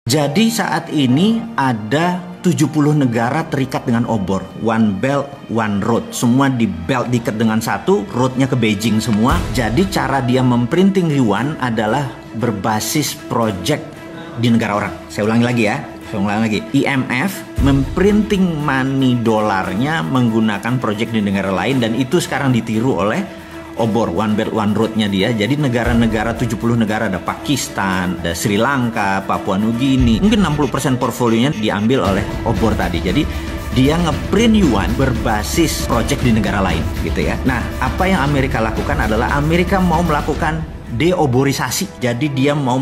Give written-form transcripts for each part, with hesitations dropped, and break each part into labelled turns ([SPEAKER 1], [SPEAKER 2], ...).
[SPEAKER 1] Jadi saat ini ada 70 negara terikat dengan obor. One Belt, One Road. Semua di belt diikat dengan satu, roadnya ke Beijing semua. Jadi cara dia memprinting yuan adalah berbasis project di negara orang. Saya ulangi lagi ya. IMF memprinting money dolarnya menggunakan project di negara lain, dan itu sekarang ditiru oleh obor One Belt One Road-nya dia. Jadi negara-negara 70 negara, ada Pakistan, ada Sri Lanka, Papua Nugini. Mungkin 60% portfolionya diambil oleh obor tadi. Jadi dia ngeprint yuan berbasis project di negara lain gitu ya. Nah, apa yang Amerika lakukan adalah Amerika mau melakukan deoborisasi. Jadi dia mau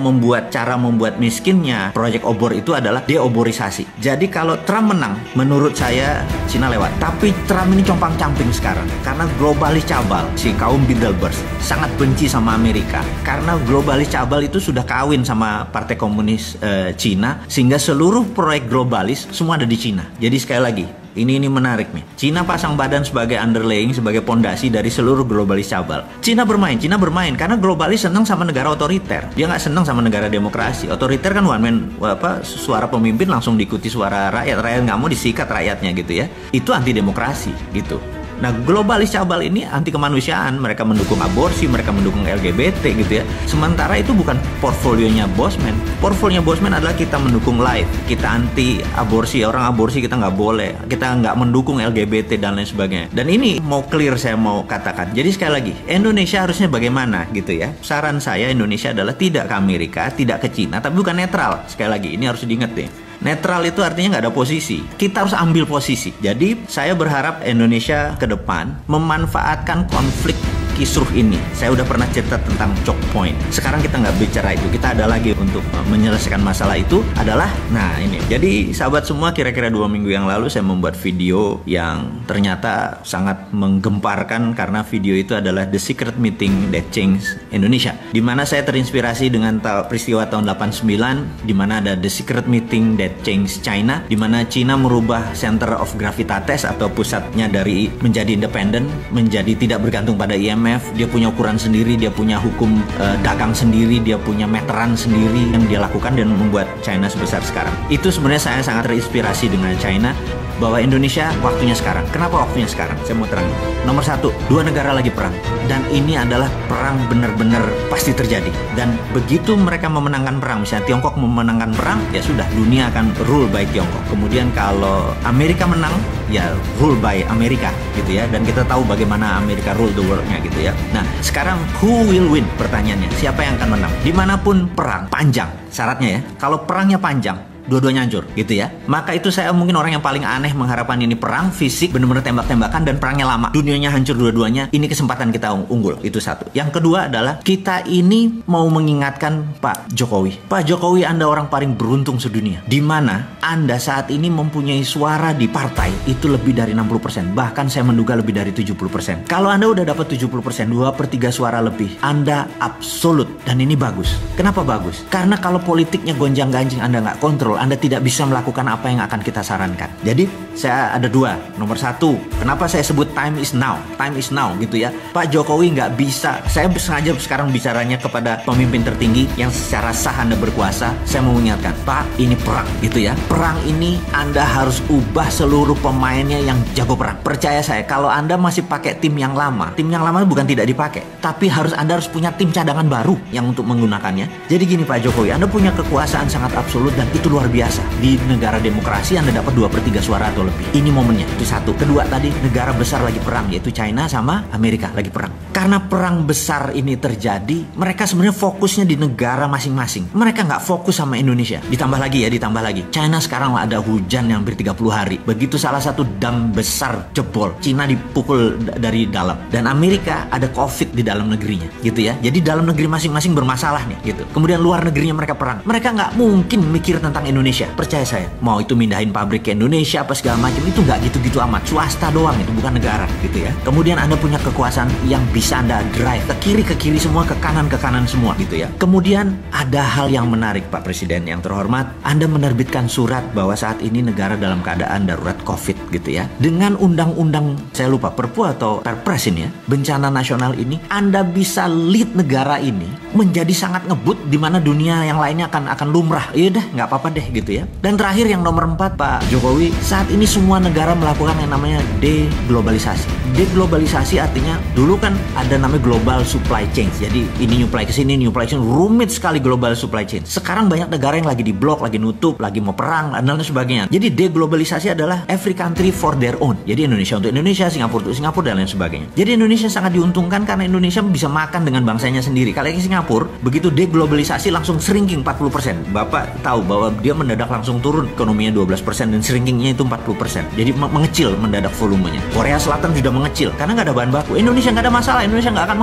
[SPEAKER 1] cara membuat miskinnya project obor itu adalah deoborisasi. Jadi kalau Trump menang, menurut saya Cina lewat. Tapi Trump ini compang-camping sekarang karena globalis cabal, si kaum Bilderberg sangat benci sama Amerika karena globalis cabal itu sudah kawin sama Partai Komunis Cina, sehingga seluruh proyek globalis semua ada di Cina. Jadi sekali lagi, ini menarik nih. Cina pasang badan sebagai underlaying, sebagai pondasi dari seluruh globalis cabal. Cina bermain karena globalis senang sama negara otoriter. Dia nggak senang sama negara demokrasi. Otoriter kan one man, suara pemimpin langsung diikuti suara rakyat. Rakyat nggak mau disikat rakyatnya gitu ya. Itu anti demokrasi gitu. Nah, globalis cabal ini anti kemanusiaan. Mereka mendukung aborsi, mereka mendukung LGBT gitu ya. Sementara itu bukan portfolionya Bosman. Portfolionya Bosman adalah kita mendukung life, kita anti aborsi, orang aborsi kita nggak boleh, kita nggak mendukung LGBT dan lain sebagainya. Dan ini mau clear, saya mau katakan. Jadi sekali lagi, Indonesia harusnya bagaimana gitu ya. Saran saya, Indonesia adalah tidak ke Amerika, tidak ke Cina, tapi bukan netral. Sekali lagi, ini harus diingat deh. Netral itu artinya nggak ada posisi. Kita harus ambil posisi. Jadi saya berharap Indonesia ke depan memanfaatkan konflik kisruh ini. Saya udah pernah cerita tentang choke point. Sekarang kita nggak bicara itu. Kita ada lagi untuk menyelesaikan masalah itu adalah, nah ini. Jadi sahabat semua, kira-kira 2 minggu yang lalu saya membuat video yang ternyata sangat menggemparkan karena video itu adalah The Secret Meeting That Changed Indonesia. Di mana saya terinspirasi dengan peristiwa tahun 89, di mana ada The Secret Meeting That Changed China, di mana China merubah center of gravitatis atau pusatnya dari menjadi independen, menjadi tidak bergantung pada IMF. Dia punya ukuran sendiri, dia punya hukum dagang sendiri, dia punya meteran sendiri yang dia lakukan dan membuat China sebesar sekarang. Itu sebenarnya saya sangat terinspirasi dengan China, bahwa Indonesia waktunya sekarang. Kenapa waktunya sekarang? Saya mau terangin. Nomor 1, 2 negara lagi perang. Dan ini adalah perang benar-benar pasti terjadi. Dan begitu mereka memenangkan perang, misalnya Tiongkok memenangkan perang, ya sudah, dunia akan rule by Tiongkok. Kemudian kalau Amerika menang, ya rule by Amerika gitu ya. Dan kita tahu bagaimana Amerika rule the world-nya gitu ya. Nah, sekarang who will win? Pertanyaannya, siapa yang akan menang? Dimanapun perang, panjang syaratnya ya. Kalau perangnya panjang, dua-duanya hancur gitu ya. Maka itu saya mungkin orang yang paling aneh mengharapkan ini perang fisik, benar-benar tembak-tembakan dan perangnya lama, dunianya hancur dua-duanya. Ini kesempatan kita unggul, itu satu. Yang kedua adalah kita ini mau mengingatkan Pak Jokowi. Pak Jokowi, Anda orang paling beruntung sedunia, di mana Anda saat ini mempunyai suara di partai itu lebih dari 60%, bahkan saya menduga lebih dari 70%. Kalau Anda udah dapat 70%, 2/3 suara lebih, Anda absolut. Dan ini bagus. Kenapa bagus? Karena kalau politiknya gonjang-ganjing, Anda nggak kontrol, Anda tidak bisa melakukan apa yang akan kita sarankan. Jadi saya ada 2. Nomor 1, kenapa saya sebut time is now? Time is now gitu ya. Pak Jokowi nggak bisa. Saya sengaja sekarang bicaranya kepada pemimpin tertinggi yang secara sah Anda berkuasa. Saya mau mengingatkan, Pak, ini perang gitu ya. Perang ini Anda harus ubah seluruh pemainnya yang jago perang. Percaya saya, kalau Anda masih pakai tim yang lama bukan tidak dipakai, tapi Anda harus punya tim cadangan baru yang untuk menggunakannya. Jadi gini Pak Jokowi, Anda punya kekuasaan sangat absolut dan itu luar biasa. Di negara demokrasi Anda dapat 2/3 suara atau lebih. Ini momennya, itu satu. Kedua tadi, negara besar lagi perang, yaitu China sama Amerika lagi perang. Karena perang besar ini terjadi, mereka sebenarnya fokusnya di negara masing-masing. Mereka nggak fokus sama Indonesia. Ditambah lagi. China sekarang ada hujan yang hampir 30 hari. Begitu salah satu dam besar jebol, China dipukul dari dalam. Dan Amerika ada COVID di dalam negerinya, gitu ya. Jadi dalam negeri masing-masing bermasalah nih, gitu. Kemudian luar negerinya mereka perang. Mereka nggak mungkin mikir tentang Indonesia. Percaya saya, mau itu mindahin pabrik ke Indonesia apa segala macam, itu nggak gitu-gitu amat. Swasta doang, itu bukan negara gitu ya. Kemudian Anda punya kekuasaan yang bisa Anda drive ke kiri semua, ke kanan semua gitu ya. Kemudian ada hal yang menarik Pak Presiden yang terhormat, Anda menerbitkan surat bahwa saat ini negara dalam keadaan darurat COVID gitu ya. Dengan undang-undang, saya lupa Perpu atau Perpres ini ya, bencana nasional ini, Anda bisa lead negara ini menjadi sangat ngebut di mana dunia yang lainnya akan lumrah. Iya dah, nggak apa-apa deh gitu ya. Dan terakhir yang nomor 4 Pak Jokowi, saat ini semua negara melakukan yang namanya deglobalisasi. Deglobalisasi artinya dulu kan ada namanya global supply chain. Jadi ini nyuplai ke sini, nyuplai ke sini, rumit sekali global supply chain. Sekarang banyak negara yang lagi diblok, lagi nutup, lagi mau perang dan lain sebagainya. Jadi deglobalisasi adalah every country for their own. Jadi Indonesia untuk Indonesia, Singapura untuk Singapura dan lain sebagainya. Jadi Indonesia sangat diuntungkan karena Indonesia bisa makan dengan bangsanya sendiri. Kalau yang Singapura begitu deglobalisasi langsung shrinking 40%. Bapak tahu bahwa dia mendadak langsung turun ekonominya 12% dan shrinkingnya itu 40%. Jadi mengecil mendadak volumenya. Korea Selatan sudah mengecil karena nggak ada bahan baku. Indonesia nggak ada masalah, Indonesia nggak akan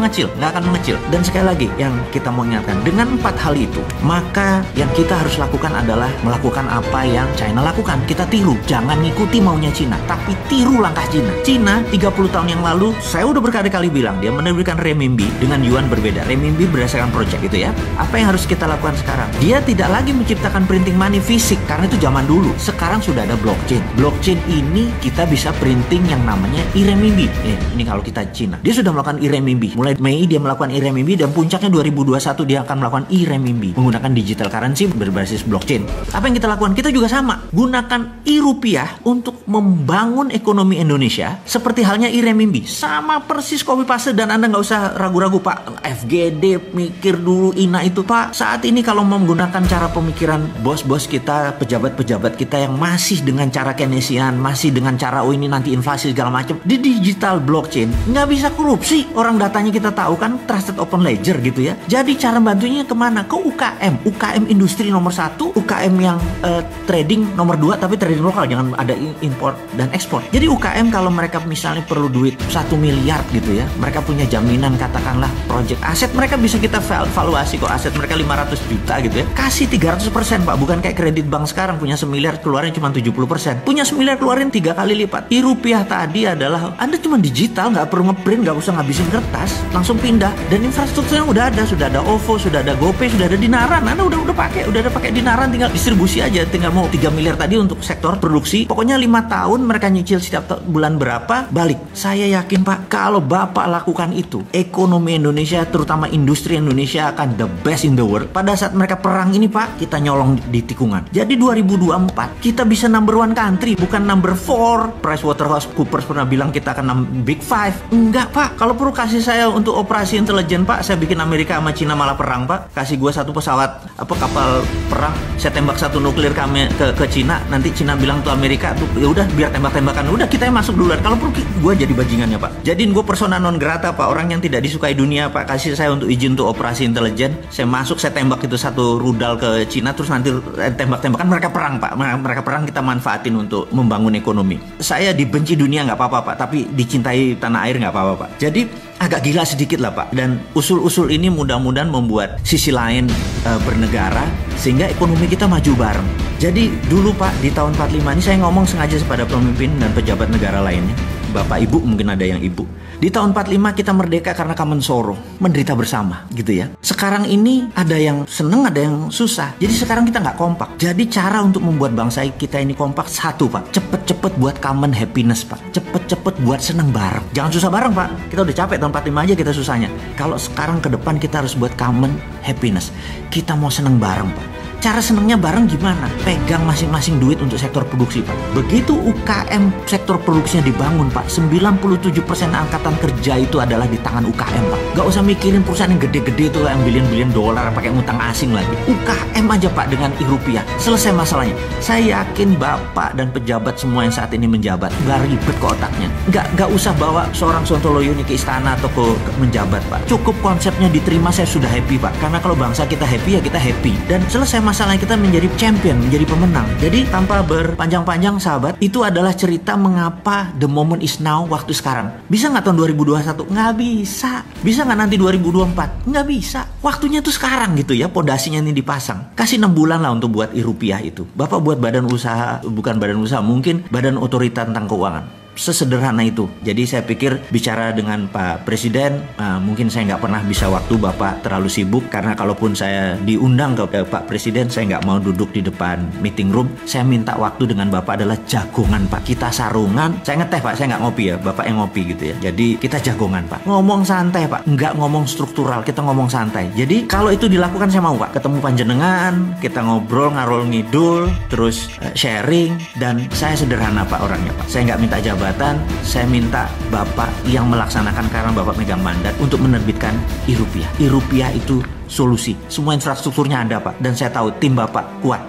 [SPEAKER 1] mengecil. Dan sekali lagi yang kita mau ingatkan, dengan 4 hal itu, maka yang kita harus lakukan adalah melakukan apa yang China lakukan. Kita tiru, jangan ngikuti maunya Cina, tapi tiru langkah Cina. Cina 30 tahun yang lalu, saya udah berkali-kali bilang, dia menerbitkan renminbi dengan yuan berbeda. Renminbi berdasarkan project gitu ya. Apa yang harus kita lakukan sekarang? Dia tidak lagi menciptakan printing money fisik karena itu zaman dulu. Sekarang sudah ada blockchain. Blockchain ini kita bisa printing yang namanya e-renminbi. Ini kalau kita Cina. Dia sudah melakukan e-renminbi. Mulai Mei dia melakukan e-renminbi dan puncaknya 2021 dia akan melakukan e-renminbi menggunakan digital currency berbasis blockchain. Apa yang kita lakukan? Kita juga sama. Gunakan e-rupiah untuk membangun ekonomi Indonesia seperti halnya e-renminbi. Sama persis copy paste dan Anda nggak usah ragu-ragu Pak. FGD mikir dulu INA itu Pak. Saat ini kalau menggunakan cara pemikiran bos-bos kita, pejabat-pejabat kita yang masih dengan cara Keynesian, masih dengan cara ini nanti inflasi segala macam, di digital blockchain nggak bisa korupsi. Orang datanya kita tahu kan, trusted open ledger gitu ya. Jadi cara bantunya kemana? Ke UKM industri nomor 1, UKM yang trading nomor 2 tapi trading lokal, jangan ada import dan ekspor. Jadi UKM kalau mereka misalnya perlu duit 1 miliar gitu ya, mereka punya jaminan katakanlah project aset, mereka bisa kita valuasi kok aset mereka 500 juta gitu ya, kasih 300% Pak, bukan kayak kredit bank sekarang punya 1 miliar keluarin cuma 70%, punya 1 miliar keluarin 3 kali lipat. E-rupiah tadi adalah Anda cuma digital, nggak perlu ngeprint, nggak usah ngabisin kertas, langsung pindah dan infrastrukturnya udah ada, sudah ada OVO, sudah ada GoPay, sudah ada Dinaran. Anda udah pakai Dinaran, tinggal distribusi aja, tinggal mau 3 miliar tadi untuk sektor produksi. Pokoknya 5 tahun mereka nyicil setiap bulan berapa, balik. Saya yakin Pak, kalau Bapak lakukan itu, ekonomi Indonesia, terutama industri Indonesia akan the best in the world. Pada saat mereka perang ini Pak, kita nyolong di tikungan. Jadi 2024 kita bisa number 1 country, bukan number 4. PricewaterhouseCoopers pernah bilang kita akan big 5. Enggak Pak, kalau perlu kasih saya untuk operasi intelijen Pak, saya bikin Amerika sama Cina malah perang Pak. Kasih gua 1 pesawat kapal perang, saya tembak 1 nuklir ke Cina, nanti Cina bilang tuh Amerika tuh ya udah biar tembak-tembakan, udah kita yang masuk duluan. Kalau perlu gua jadi bajingannya Pak. Jadiin gua persona non grata Pak, orang yang tidak disukai dunia Pak. Kasih saya untuk izin untuk operasi intelijen, saya masuk, saya tembak itu 1 rudal ke Cina, terus nanti tembak-tembakan, mereka perang Pak. Mereka perang, kita manfaatin untuk membangun ekonomi. Saya dibenci dunia nggak apa-apa Pak, tapi dicintai tanah air nggak apa-apa Pak. Jadi agak gila sedikit lah Pak. Dan usul-usul ini mudah-mudahan membuat sisi lain bernegara sehingga ekonomi kita maju bareng. Jadi dulu Pak, di tahun 45 ini saya ngomong sengaja kepada pemimpin dan pejabat negara lainnya. Bapak Ibu, mungkin ada yang Ibu. Di tahun 45 kita merdeka karena common sorrow, menderita bersama gitu ya. Sekarang ini ada yang seneng, ada yang susah. Jadi sekarang kita nggak kompak. Jadi cara untuk membuat bangsa kita ini kompak, 1 Pak, cepet-cepet buat common happiness Pak. Cepet-cepet buat seneng bareng. Jangan susah bareng Pak. Kita udah capek tahun 45 aja kita susahnya. Kalau sekarang ke depan kita harus buat common happiness. Kita mau seneng bareng Pak. Cara senengnya bareng gimana? Pegang masing-masing duit untuk sektor produksi Pak. Begitu UKM sektor produksinya dibangun Pak, 97% angkatan kerja itu adalah di tangan UKM Pak. Gak usah mikirin perusahaan yang gede-gede itu yang bilion-bilion dolar pakai ngutang asing lagi. UKM aja Pak dengan e-rupiah, selesai masalahnya. Saya yakin Bapak dan pejabat semua yang saat ini menjabat gak ribet ke otaknya. Gak usah bawa seorang Sontoloyo ini ke istana atau ke menjabat Pak. Cukup konsepnya diterima, saya sudah happy Pak. Karena kalau bangsa kita happy ya kita happy. Dan selesai masalahnya kita menjadi champion, menjadi pemenang. Jadi tanpa berpanjang-panjang sahabat, itu adalah cerita mengapa the moment is now, waktu sekarang. Bisa nggak tahun 2021? Nggak bisa. Bisa nggak nanti 2024? Nggak bisa. Waktunya tuh sekarang gitu ya, pondasinya ini dipasang. Kasih 6 bulan lah untuk buat e-rupiah itu. Bapak buat badan usaha, bukan badan usaha, mungkin badan otorita tentang keuangan. Sesederhana itu. Jadi saya pikir bicara dengan Pak Presiden, mungkin saya nggak pernah bisa waktu, Bapak terlalu sibuk. Karena kalaupun saya diundang ke Pak Presiden, saya nggak mau duduk di depan meeting room. Saya minta waktu dengan Bapak adalah jagongan, Pak. Kita sarungan, saya ngeteh, Pak, saya nggak ngopi ya, Bapak yang ngopi gitu ya. Jadi kita jagongan, Pak. Ngomong santai, Pak. Nggak ngomong struktural, kita ngomong santai. Jadi kalau itu dilakukan saya mau, Pak. Ketemu panjenengan, kita ngobrol, ngarol ngidul, terus sharing. Dan saya sederhana, Pak, orangnya, Pak. Saya nggak minta jabatan. Saya minta Bapak yang melaksanakan karena Bapak megang mandat untuk menerbitkan e-rupiah. E-rupiah itu solusi. Semua infrastrukturnya ada, Pak. Dan saya tahu tim Bapak kuat.